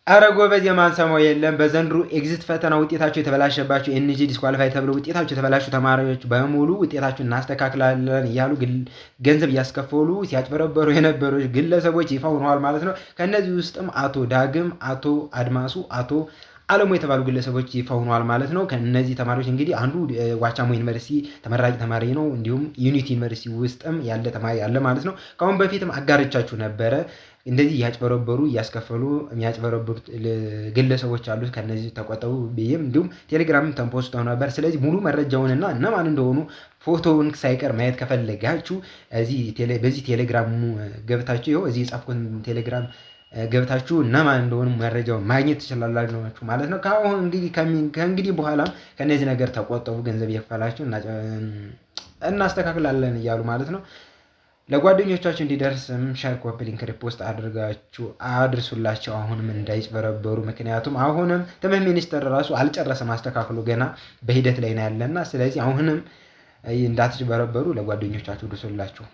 አረ ጎበዝ የማንሰማው የለም። በዘንድሮ ኤግዚት ፈተና ውጤታቸው የተበላሸባቸው ኤንጂ ዲስኳሊፋይ ተብሎ ውጤታቸው የተበላሹ ተማሪዎች በሙሉ ውጤታቸውን እናስተካክላለን እያሉ ገንዘብ እያስከፈሉ ሲያጭበረበሩ የነበሩ ግለሰቦች ይፋ ሆነዋል ማለት ነው። ከእነዚህ ውስጥም አቶ ዳግም፣ አቶ አድማሱ፣ አቶ አለሙ የተባሉ ግለሰቦች ይፋ ሆነዋል ማለት ነው። ከእነዚህ ተማሪዎች እንግዲህ አንዱ ዋቻሞ ዩኒቨርሲቲ ተመራቂ ተማሪ ነው። እንዲሁም ዩኒቲ ዩኒቨርሲቲ ውስጥም ያለ ተማሪ አለ ማለት ነው። ከአሁን በፊትም አጋርቻችሁ ነበረ። እንደዚህ እያጭበረበሩ እያስከፈሉ የሚያጭበረብሩት ግለሰቦች አሉት። ከነዚህ ተቆጠቡ ብዬም እንዲሁም ቴሌግራም ተንፖስተው ነበር። ስለዚህ ሙሉ መረጃውንና እነማን እንደሆኑ ፎቶውን ሳይቀር ማየት ከፈለጋችሁ በዚህ ቴሌግራም ገብታችሁ ይኸው እዚህ የጻፍኩትን ቴሌግራም ገብታችሁ እነማን እንደሆኑ መረጃውን ማግኘት ትችላላችሁ ማለት ነው። ከአሁን እንግዲህ ከእንግዲህ በኋላ ከነዚህ ነገር ተቆጠቡ፣ ገንዘብ እየከፈላችሁ እናስተካክላለን እያሉ ማለት ነው። ለጓደኞቻችሁ እንዲደርስም ሼር፣ ኮፒ ሊንክ፣ ሪፖስት አድርጋችሁ አድርሱላቸው። አሁንም እንዳይጭበረበሩ። ምክንያቱም አሁንም ትምህርት ሚኒስቴር ራሱ አልጨረሰም አስተካክሎ ገና በሂደት ላይ ነው ያለና፣ ስለዚህ አሁንም እንዳትጭበረበሩ ለጓደኞቻችሁ ድርሱላችሁ።